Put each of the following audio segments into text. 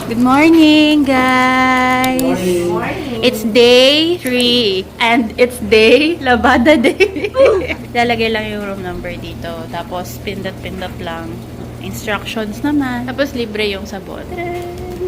Good morning, guys! Good morning. It's day 3 and it's day Labada Day. Lalagay lang yung room number dito. Tapos, pindot-pindot lang. Instructions naman. Tapos, libre yung sabon.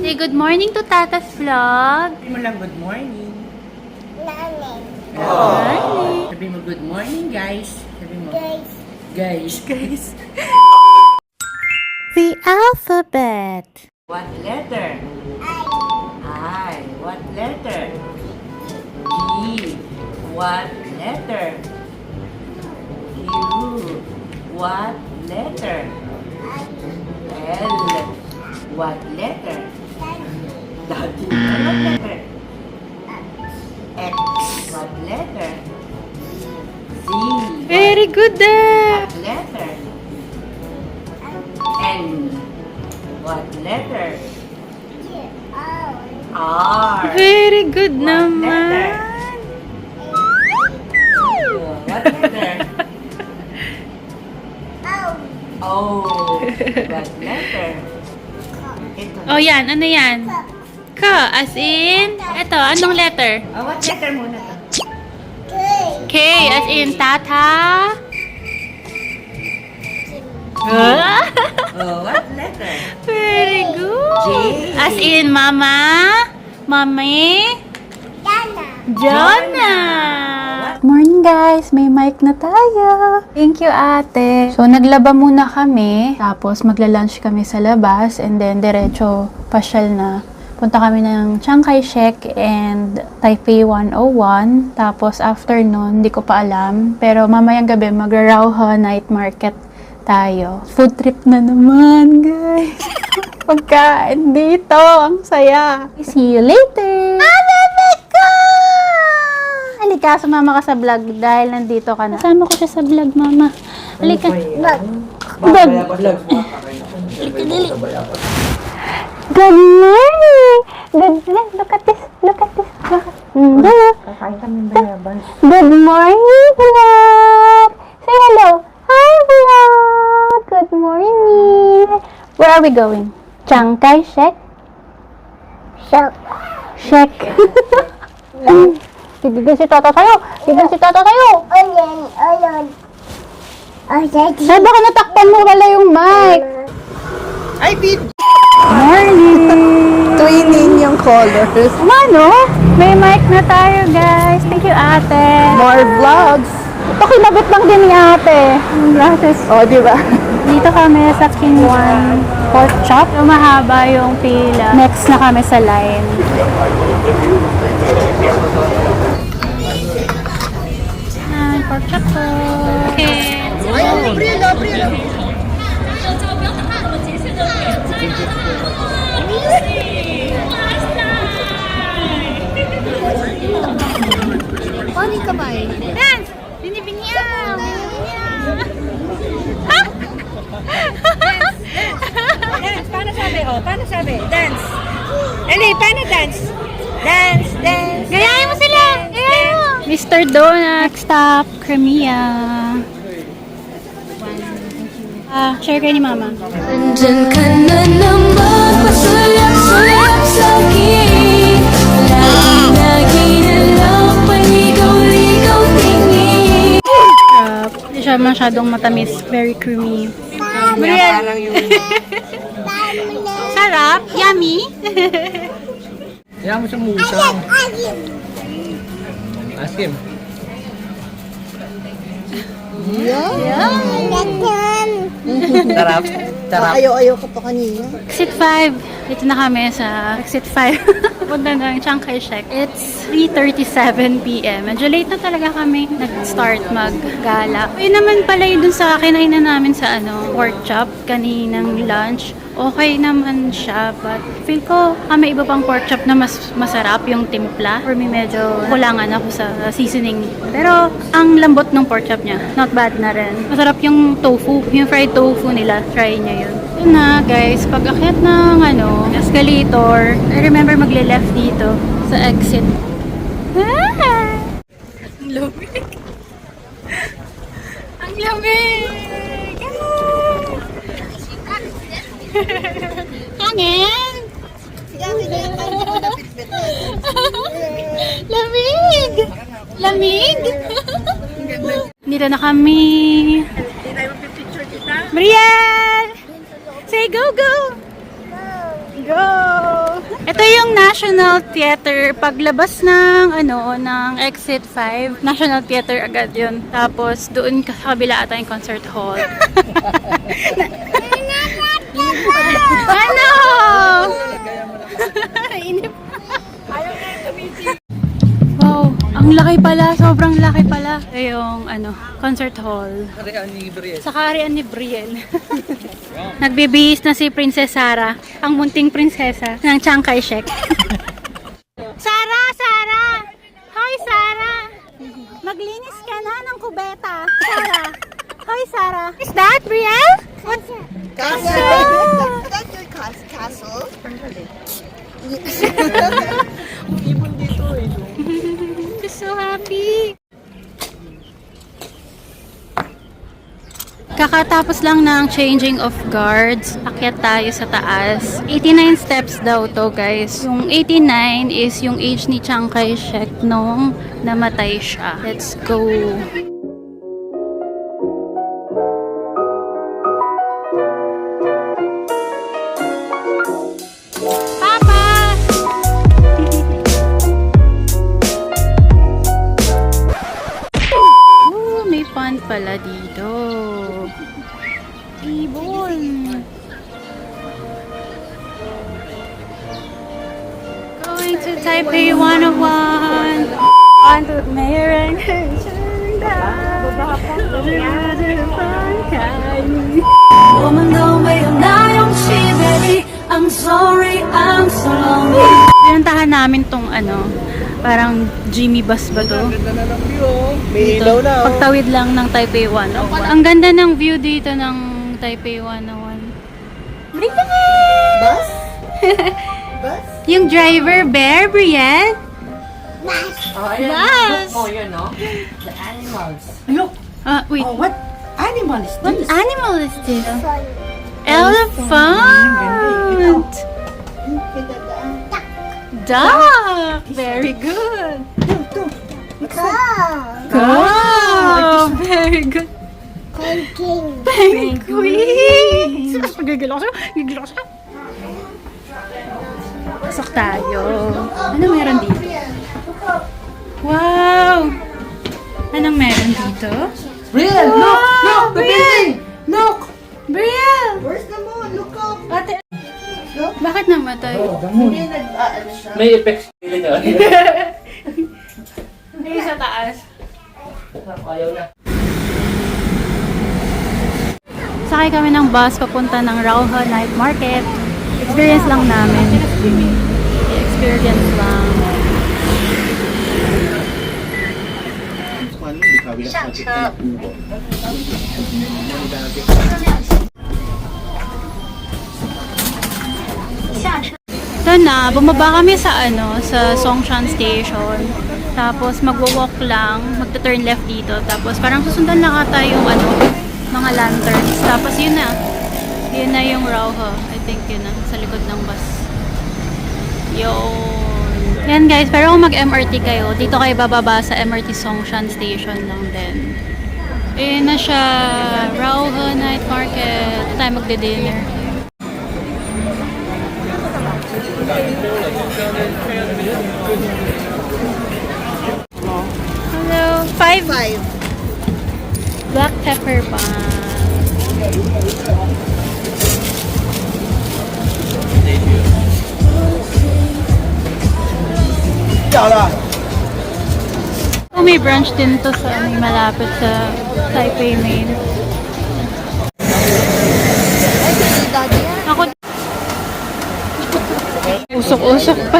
Say good morning to Tata's vlog. Sabi mo lang good morning. Morning. Sabi mo good morning, guys. Sabi mo. Guys. The alphabet. What letter? I. What letter? G. What letter? Q. What letter? L. What letter? Daddy. What letter? X. What letter? Z. Very good, Dad. What letter? N. What letter? R. Very good What naman. letter? What letter? O. What letter? Ito. Oh, yan. Ano yan? Ka. As in? Ito. Anong letter? Oh, what letter muna to? K. As in tata. Ah, Oh, what letter? very good. J. As in mama. Mommy. Jonah. Morning guys, may mic na tayo. Thank you ate. So naglaba muna kami, tapos magla-lunch kami sa labas and then diretso pasyal na. Punta kami ng Chiang Kai-shek and Taipei 101. Tapos after nun, hindi ko pa alam. Pero mamayang gabi magra-Rauha night market tayo. Food trip na naman guys. Pagkain dito, ang saya. See you later. Halika, sumama ka sa vlog dahil nandito ka na. Kasama ko siya sa vlog, mama. Halika. Vlog. Halika, dali. Good morning! Look at this. Look at this. Kakain kami bayabas. Good morning, vlog. Say hello. Hi, vlog. Good morning. Where are we going? Chiang Kai-shek? Shek. Gigigan si Tata sa'yo. Gigigan si Tata sa'yo. Ay, baka natakpan mo wala yung mic. Ay, Pete! Morning! Twinning yung colors. Mano, may mic na tayo, guys. Thank you, ate. More vlogs. Ito, kinabit lang din ni ate. Yung glasses. O, di ba? Dito kami sa King One Pork Chop. So, mahaba yung pila. Next na kami sa line. Yan, pork chop po. Okay. Dance! Binibinyaw! Dance, paano sabi? Oh, paano sabi? Dance. Eli, paano dance? Dance, dance. Gayahin mo sila! Gayahin mo! Mr. Donut, stop, Crimea. Share kayo ni Mama. Nandyan ka na naman, pasulap-sulap sa akin. Lagi na lang, paligaw-ligaw tingin. Hindi siya masyadong matamis. Very creamy. Parang yung... Sarap! Yummy! Kaya mo siyang musang. Askim. Sarap. Sarap. Ayaw ko pa kanina. Exit 5. Dito na kami sa Exit 5. Punta ng Chiang Kai-shek. It's 3:37 p.m. Medyo late na talaga kami nag-start mag-gala. Yun naman pala yun dun sa kinainan namin sa pork chop kaninang lunch. Okay naman siya, but feel ko may iba pang pork chop na mas masarap yung timpla. For me, medyo kulangan ako sa seasoning. Pero ang lambot ng pork chop niya, not bad na rin. Masarap yung tofu, yung fried tofu nila. Try niya yun. Yun na guys, pag akyat ng escalator, I remember magle-left dito sa exit. Ah! Ang lamig! Ang lamig! Ah! Hangin! lamig! Dito na kami. Brielle! Say go, go! Go! Ito yung National Theater. Paglabas ng, ng Exit 5, National Theater agad yun. Tapos, doon sa kabila ata yung concert hall. Ano? Inip. Wow, ang laki pala. Sobrang laki pala. Ito yung, concert hall. Harian ni Brielle. Sa kaharian ni Brielle. Nagbibihis na si Princess Sarah, ang munting prinsesa ng Chiang Kai-shek. Sarah! Sarah! Hoy, Sarah! Maglinis ka na ng kubeta. Sarah! Hoy, Sarah! Is that Brielle? What's Castle. That's your castle. Ibon dito eh. I'm so happy! Kakatapos lang ng changing of guards. Akyat tayo sa taas. 89 steps daw to, guys. Yung 89 is yung age ni Chiang Kai-shek nung namatay siya. Let's go! Papa! Oh, may pond pala dito. Ibon. Going to Taipei 101. On to Mayurang. I'm sorry, I'm so lonely. Pinuntahan namin tong parang Jimmy bus ba to? Ganda na ng view. May ilaw na oh. Pagtawid lang ng Taipei 101. Ang ganda ng view dito ng Taipei 101. Brielle! Bus? Bus? Yung driver, Bear, Brielle? Oh, ayan. Bus! Look, oh, yun, no? The animals. Look! Wait. Oh, what animal is What this? animal is this? Elephant! Duck! Very good! Go! Very good! Penguin! Gigil ako siya! Gigil ako siya! Pasok tayo. Ano meron dito? Wow! Anong meron dito? Brielle, look! Look! The building! Look! Brielle! Where's the moon? Look up. Ate, bakit namatay? Hindi nag-aano siya. May effects feeling nyo. Hindi sa taas. Ayaw na. Sakay kami ng bus papunta ng Rauha Night Market. Experience lang namin. Experience lang. Ito na, bumaba kami sa sa Songshan Station. Tapos magwo-walk lang, magta-turn left dito. Tapos parang susundan lang ata yung mga lanterns. Tapos yun na. Yun na yung Rauha. I think yun na, sa likod ng bus. Yun. Yan guys, pero kung mag-MRT kayo, dito kayo bababa sa MRT Songshan Station lang din. Ayun na siya, Rauha Night Market. Tayo magde-dinner. Hello, 5 black pepper pan. Oh, may branch din to sa malapit sa Taipei Main. Ako usok-usok pa.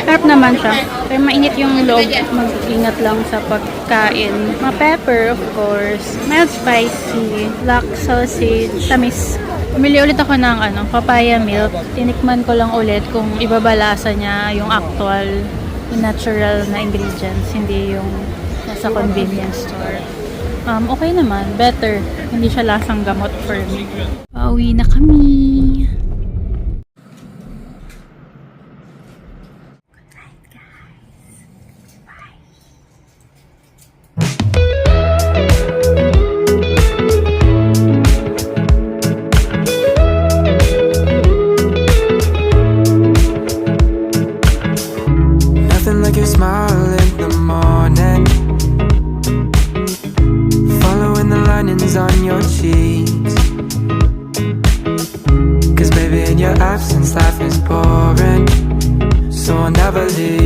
Sarap naman siya. Pero mainit yung loob. Mag-ingat lang sa pagkain. Ma-pepper, of course. Mild spicy. Black sausage. Tamis. Pumili ulit ako ng papaya milk. Tinikman ko lang ulit kung ibabalasa niya yung actual, yung natural na ingredients. Hindi yung nasa convenience store. Okay naman. Better. Hindi siya lasang gamot for me. Pauwi na kami. believe